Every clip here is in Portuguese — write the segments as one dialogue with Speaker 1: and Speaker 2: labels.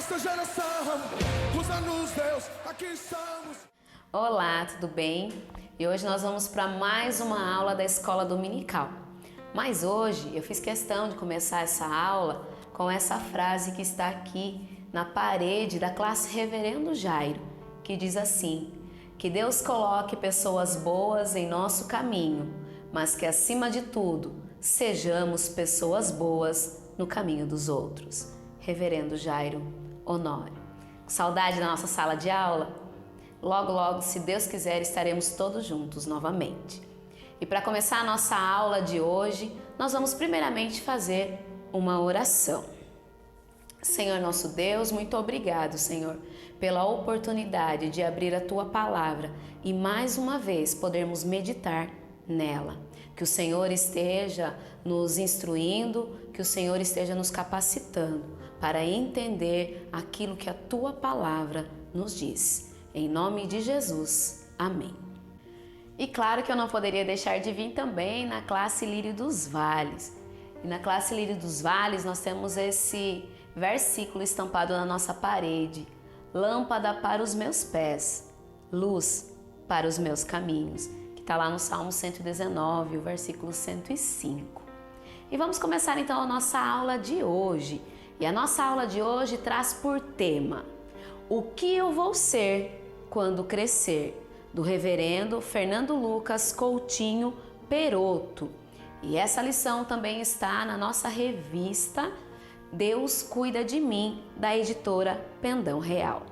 Speaker 1: nesta geração, usa-nos Deus, aqui estamos.
Speaker 2: Olá, tudo bem? E hoje nós vamos para mais uma aula da Escola Dominical. Mas hoje eu fiz questão de começar essa aula com essa frase que está aqui na parede da classe Reverendo Jairo, que diz assim: que Deus coloque pessoas boas em nosso caminho, mas que acima de tudo sejamos pessoas boas no caminho dos outros. Reverendo Jairo Honório. Saudade da nossa sala de aula? Logo, logo, se Deus quiser, estaremos todos juntos novamente. E para começar a nossa aula de hoje, nós vamos primeiramente fazer uma oração. Senhor nosso Deus, muito obrigado, Senhor, pela oportunidade de abrir a Tua Palavra e mais uma vez podermos meditar nela. Que o Senhor esteja nos instruindo, que o Senhor esteja nos capacitando para entender aquilo que a Tua Palavra nos diz. Em nome de Jesus. Amém. E claro que eu não poderia deixar de vir também na classe Lírio dos Vales. E na classe Lírio dos Vales nós temos esse versículo estampado na nossa parede: lâmpada para os meus pés, luz para os meus caminhos, que está lá no Salmo 119, o versículo 105. E vamos começar então a nossa aula de hoje. E a nossa aula de hoje traz por tema: o que eu vou ser quando crescer, do reverendo Fernando Lucas Coutinho Peroto. E essa lição também está na nossa revista Deus Cuida de Mim, da editora Pendão Real.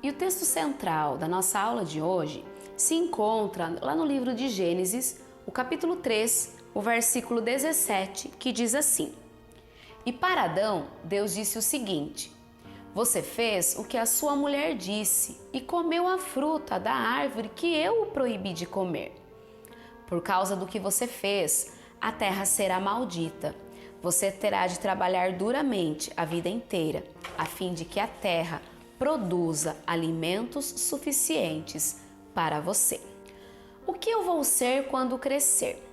Speaker 2: E o texto central da nossa aula de hoje se encontra lá no livro de Gênesis, o capítulo 3, o versículo 17, que diz assim: E para Adão, Deus disse o seguinte: você fez o que a sua mulher disse e comeu a fruta da árvore que eu o proibi de comer. Por causa do que você fez, a terra será maldita. Você terá de trabalhar duramente a vida inteira, a fim de que a terra produza alimentos suficientes para você. O que eu vou ser quando crescer?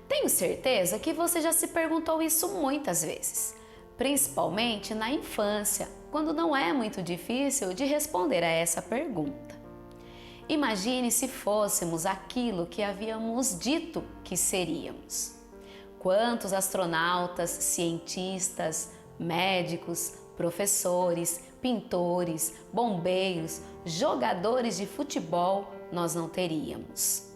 Speaker 2: Tenho certeza que você já se perguntou isso muitas vezes, principalmente na infância, quando não é muito difícil de responder a essa pergunta. Imagine se fôssemos aquilo que havíamos dito que seríamos. Quantos astronautas, cientistas, médicos, professores, pintores, bombeiros, jogadores de futebol nós não teríamos?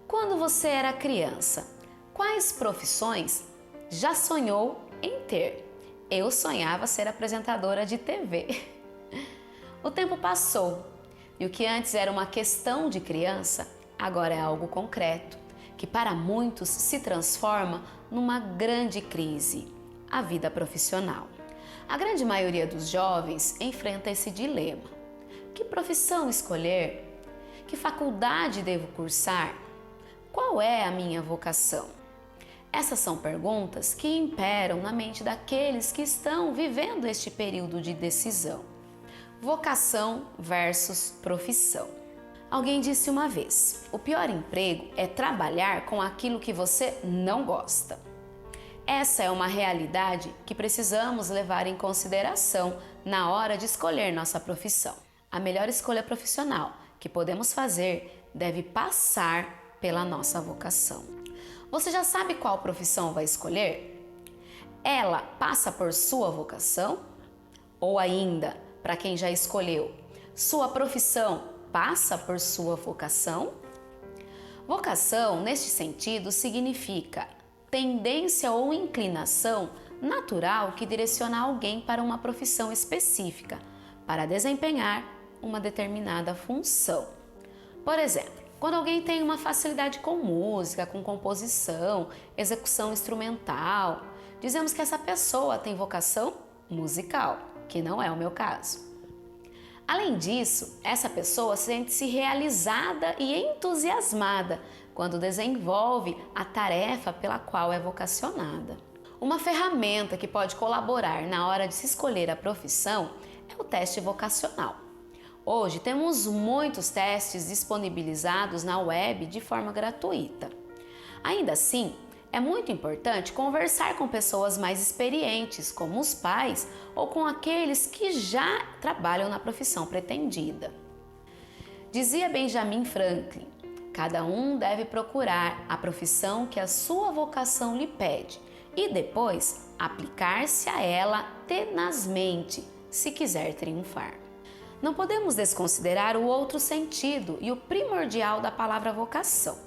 Speaker 2: Quando você era criança, quais profissões já sonhou em ter? Eu sonhava ser apresentadora de TV. O tempo passou e o que antes era uma questão de criança, agora é algo concreto, que para muitos se transforma numa grande crise: a vida profissional. A grande maioria dos jovens enfrenta esse dilema: que profissão escolher? Que faculdade devo cursar? Qual é a minha vocação? Essas são perguntas que imperam na mente daqueles que estão vivendo este período de decisão. Vocação versus profissão. Alguém disse uma vez: o pior emprego é trabalhar com aquilo que você não gosta. Essa é uma realidade que precisamos levar em consideração na hora de escolher nossa profissão. A melhor escolha profissional que podemos fazer deve passar pela nossa vocação. Você já sabe qual profissão vai escolher? Ela passa por sua vocação? Ou ainda, para quem já escolheu, sua profissão passa por sua vocação? Vocação, neste sentido, significa tendência ou inclinação natural que direciona alguém para uma profissão específica, para desempenhar uma determinada função. Por exemplo, quando alguém tem uma facilidade com música, com composição, execução instrumental, dizemos que essa pessoa tem vocação musical, que não é o meu caso. Além disso, essa pessoa sente-se realizada e entusiasmada quando desenvolve a tarefa pela qual é vocacionada. Uma ferramenta que pode colaborar na hora de se escolher a profissão é o teste vocacional. Hoje temos muitos testes disponibilizados na web de forma gratuita. Ainda assim, É muito importante conversar com pessoas mais experientes, como os pais ou com aqueles que já trabalham na profissão pretendida. Dizia Benjamin Franklin: cada um deve procurar a profissão que a sua vocação lhe pede e depois aplicar-se a ela tenazmente, se quiser triunfar. Não podemos desconsiderar o outro sentido e o primordial da palavra vocação.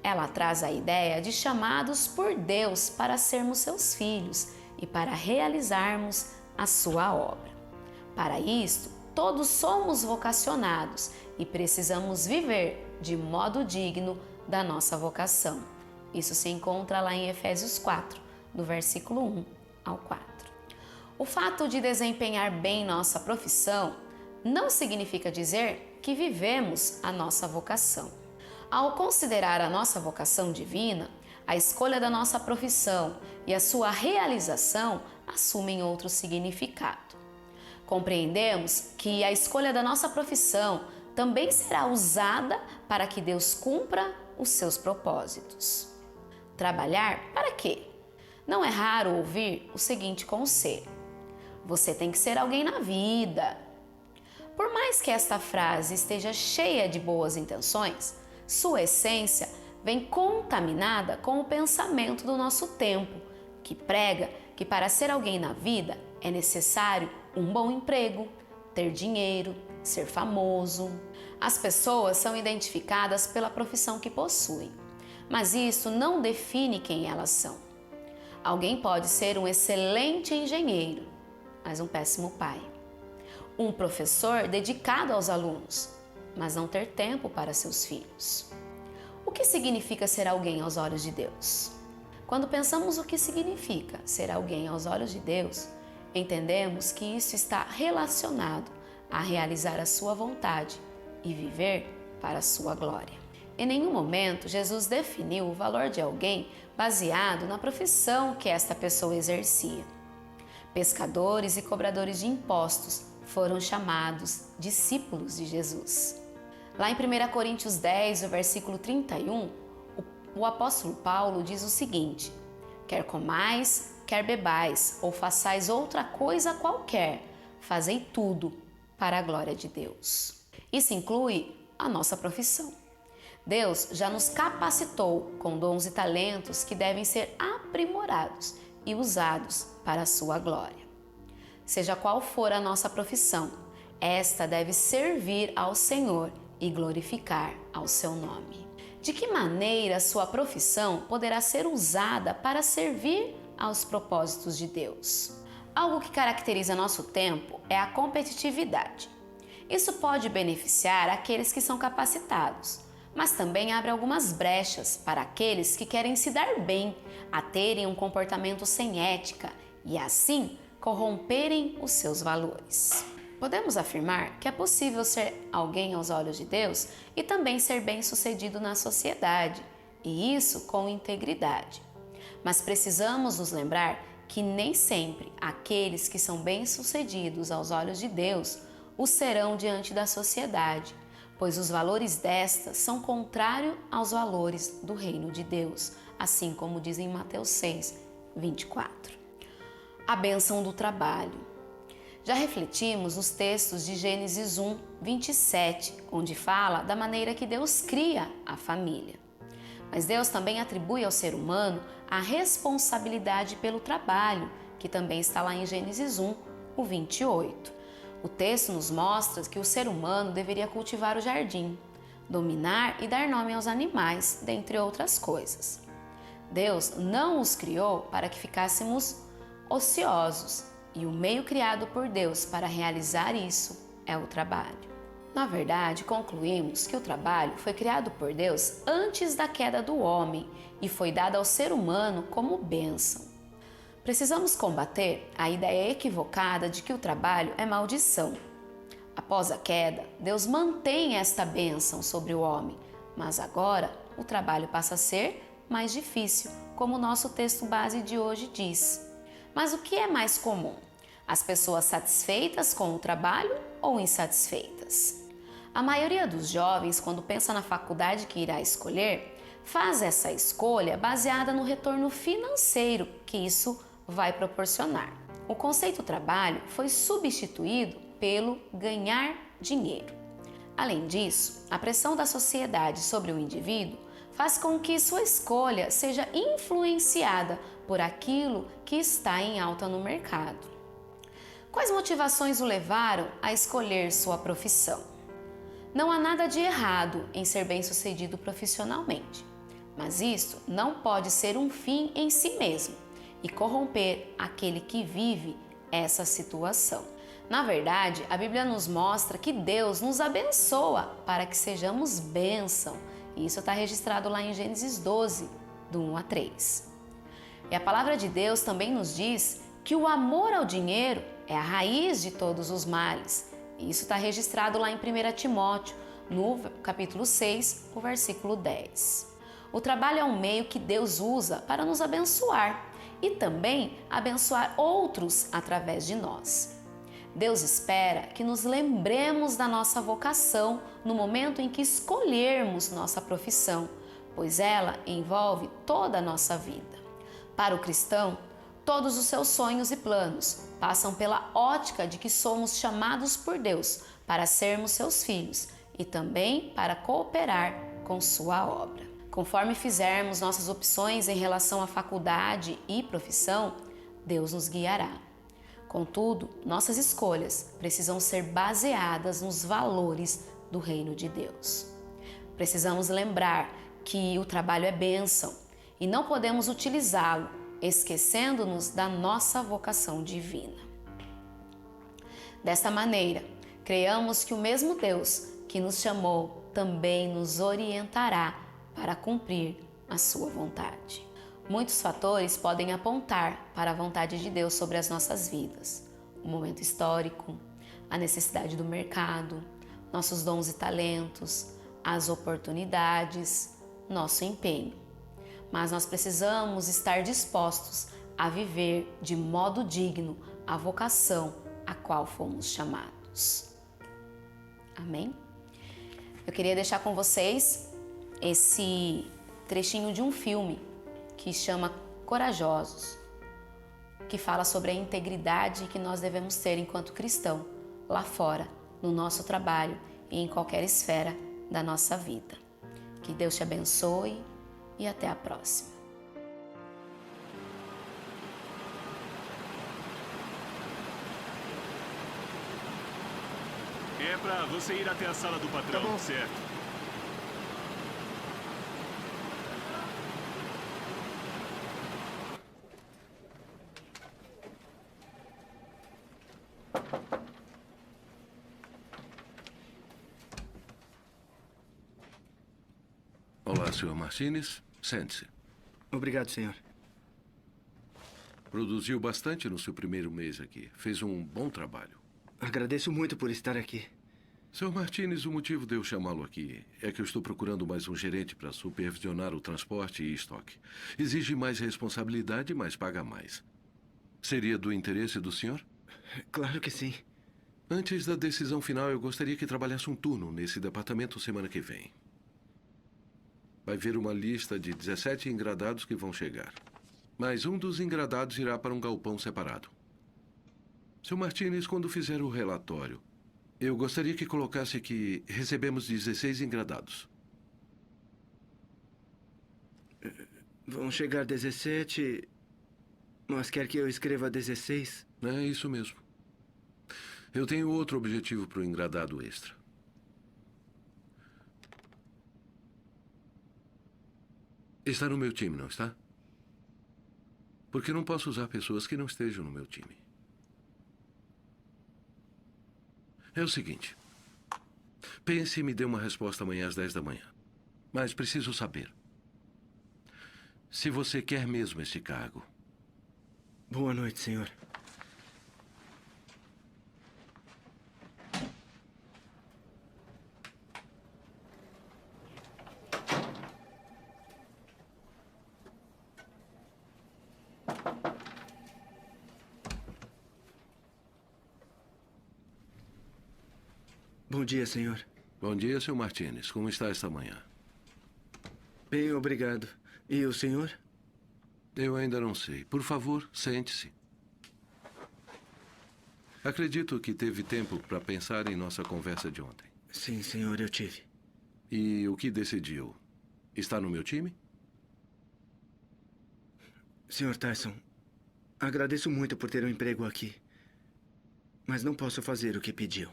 Speaker 2: Ela traz a ideia de chamados por Deus para sermos seus filhos e para realizarmos a sua obra. Para isto, todos somos vocacionados e precisamos viver de modo digno da nossa vocação. Isso se encontra lá em Efésios 4, do versículo 1 ao 4. O fato de desempenhar bem nossa profissão não significa dizer que vivemos a nossa vocação. Ao considerar a nossa vocação divina, a escolha da nossa profissão e a sua realização assumem outro significado. Compreendemos que a escolha da nossa profissão também será usada para que Deus cumpra os seus propósitos. Trabalhar para quê? Não é raro ouvir o seguinte conselho: você tem que ser alguém na vida. Por mais que esta frase esteja cheia de boas intenções, sua essência vem contaminada com o pensamento do nosso tempo, que prega que para ser alguém na vida é necessário um bom emprego, ter dinheiro, ser famoso. As pessoas são identificadas pela profissão que possuem, mas isso não define quem elas são. Alguém pode ser um excelente engenheiro, mas um péssimo pai. Um professor dedicado aos alunos, mas não ter tempo para seus filhos. O que significa ser alguém aos olhos de Deus? Quando pensamos o que significa ser alguém aos olhos de Deus, entendemos que isso está relacionado a realizar a sua vontade e viver para a sua glória. Em nenhum momento Jesus definiu o valor de alguém baseado na profissão que esta pessoa exercia. Pescadores e cobradores de impostos foram chamados discípulos de Jesus. Lá em 1 Coríntios 10, o versículo 31, o apóstolo Paulo diz o seguinte: quer comais, quer bebais, ou façais outra coisa qualquer, fazei tudo para a glória de Deus. Isso inclui a nossa profissão. Deus já nos capacitou com dons e talentos que devem ser aprimorados e usados para a sua glória. Seja qual for a nossa profissão, esta deve servir ao Senhor e glorificar ao seu nome. De que maneira sua profissão poderá ser usada para servir aos propósitos de Deus? Algo que caracteriza nosso tempo é a competitividade. Isso pode beneficiar aqueles que são capacitados, mas também abre algumas brechas para aqueles que querem se dar bem, a terem um comportamento sem ética e assim corromperem os seus valores. Podemos afirmar que é possível ser alguém aos olhos de Deus e também ser bem-sucedido na sociedade, e isso com integridade. Mas precisamos nos lembrar que nem sempre aqueles que são bem-sucedidos aos olhos de Deus o serão diante da sociedade, pois os valores destas são contrários aos valores do reino de Deus, assim como diz em Mateus 6, 24. A bênção do trabalho. Já refletimos nos textos de Gênesis 1, 27, onde fala da maneira que Deus cria a família. Mas Deus também atribui ao ser humano a responsabilidade pelo trabalho, que também está lá em Gênesis 1, o 28. O texto nos mostra que o ser humano deveria cultivar o jardim, dominar e dar nome aos animais, dentre outras coisas. Deus não os criou para que ficássemos ociosos, e o meio criado por Deus para realizar isso é o trabalho. Na verdade, concluímos que o trabalho foi criado por Deus antes da queda do homem e foi dado ao ser humano como bênção. Precisamos combater a ideia equivocada de que o trabalho é maldição. Após a queda, Deus mantém esta bênção sobre o homem, mas agora o trabalho passa a ser mais difícil, como o nosso texto base de hoje diz. Mas o que é mais comum? As pessoas satisfeitas com o trabalho ou insatisfeitas? A maioria dos jovens, quando pensa na faculdade que irá escolher, faz essa escolha baseada no retorno financeiro que isso vai proporcionar. O conceito trabalho foi substituído pelo ganhar dinheiro. Além disso, a pressão da sociedade sobre o indivíduo faz com que sua escolha seja influenciada por aquilo que está em alta no mercado. Quais motivações o levaram a escolher sua profissão? Não há nada de errado em ser bem-sucedido profissionalmente, mas isso não pode ser um fim em si mesmo e corromper aquele que vive essa situação. Na verdade, a Bíblia nos mostra que Deus nos abençoa para que sejamos bênção. E isso está registrado lá em Gênesis 12, do 1 a 3. E a palavra de Deus também nos diz que o amor ao dinheiro é a raiz de todos os males. E isso está registrado lá em 1 Timóteo, no capítulo 6, o versículo 10. O trabalho é um meio que Deus usa para nos abençoar e também abençoar outros através de nós. Deus espera que nos lembremos da nossa vocação no momento em que escolhermos nossa profissão, pois ela envolve toda a nossa vida. Para o cristão, todos os seus sonhos e planos passam pela ótica de que somos chamados por Deus para sermos seus filhos e também para cooperar com sua obra. Conforme fizermos nossas opções em relação à faculdade e profissão, Deus nos guiará. Contudo, nossas escolhas precisam ser baseadas nos valores do reino de Deus. Precisamos lembrar que o trabalho é bênção e não podemos utilizá-lo esquecendo-nos da nossa vocação divina. Desta maneira, creiamos que o mesmo Deus que nos chamou também nos orientará para cumprir a sua vontade. Muitos fatores podem apontar para a vontade de Deus sobre as nossas vidas. O momento histórico, a necessidade do mercado, nossos dons e talentos, as oportunidades, nosso empenho. Mas nós precisamos estar dispostos a viver de modo digno a vocação a qual fomos chamados. Amém? Eu queria deixar com vocês esse trechinho de um filme que chama Corajosos, que fala sobre a integridade que nós devemos ter enquanto cristão, lá fora, no nosso trabalho e em qualquer esfera da nossa vida. Que Deus te abençoe e até a próxima.
Speaker 3: É pra você ir até a sala do patrão,
Speaker 1: Tá bom.
Speaker 3: certo?
Speaker 4: Olá, Sr. Martínez. Sente-se.
Speaker 5: Obrigado, senhor.
Speaker 4: Produziu bastante no seu primeiro mês aqui. Fez um bom trabalho.
Speaker 5: Agradeço muito por estar aqui.
Speaker 4: Sr. Martínez, o motivo de eu chamá-lo aqui é que eu estou procurando mais um gerente para supervisionar o transporte e estoque. Exige mais responsabilidade, mas paga mais. Seria do interesse do senhor?
Speaker 5: Claro que sim.
Speaker 4: Antes da decisão final, eu gostaria que trabalhasse um turno nesse departamento semana que vem. Vai ver uma lista de 17 engradados que vão chegar. Mas um dos engradados irá para um galpão separado. Sr. Martínez, quando fizer o relatório, eu gostaria que colocasse que recebemos 16 engradados.
Speaker 5: Vão chegar 17, mas quer que eu escreva 16?
Speaker 4: É isso mesmo. Eu tenho outro objetivo para o engradado extra. Está no meu time, não está? Porque não posso usar pessoas que não estejam no meu time. É o seguinte. Pense e me dê uma resposta amanhã às 10 da manhã. Mas preciso saber se você quer mesmo esse cargo.
Speaker 5: Boa noite, senhor. Bom dia, senhor.
Speaker 4: Bom dia, Sr. Martínez. Como está esta manhã?
Speaker 5: Bem, obrigado. E o senhor?
Speaker 4: Eu ainda não sei. Por favor, sente-se. Acredito que teve tempo para pensar em nossa conversa de ontem.
Speaker 5: Sim, senhor, eu tive.
Speaker 4: E o que decidiu? Está no meu time?
Speaker 5: Senhor Tyson, agradeço muito por ter um emprego aqui. Mas não posso fazer o que pediu.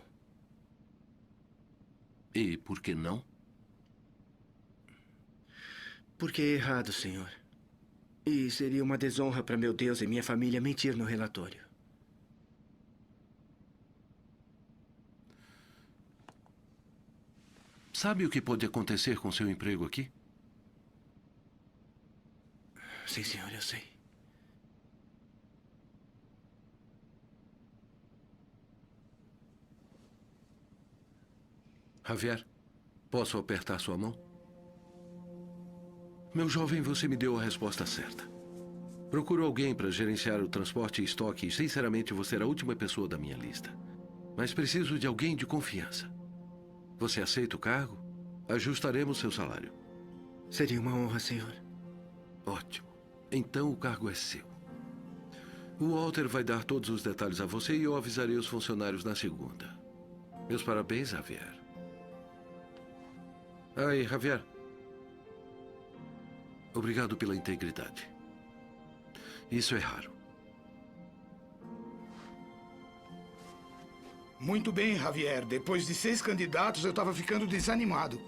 Speaker 4: E por que não?
Speaker 5: Porque é errado, senhor. E seria uma desonra para meu Deus e minha família mentir no relatório.
Speaker 4: Sabe o que pode acontecer com seu emprego aqui?
Speaker 5: Sim, senhor, eu sei.
Speaker 4: Javier, posso apertar sua mão? Meu jovem, você me deu a resposta certa. Procuro alguém para gerenciar o transporte e estoque e, sinceramente, você era a última pessoa da minha lista. Mas preciso de alguém de confiança. Você aceita o cargo? Ajustaremos seu salário.
Speaker 5: Seria uma honra, senhor.
Speaker 4: Ótimo. Então o cargo é seu. O Walter vai dar todos os detalhes a você e eu avisarei os funcionários na segunda. Meus parabéns, Javier. Aí, Javier. Obrigado pela integridade. Isso é raro.
Speaker 1: Muito bem, Javier. Depois de 6 candidatos, eu estava ficando desanimado.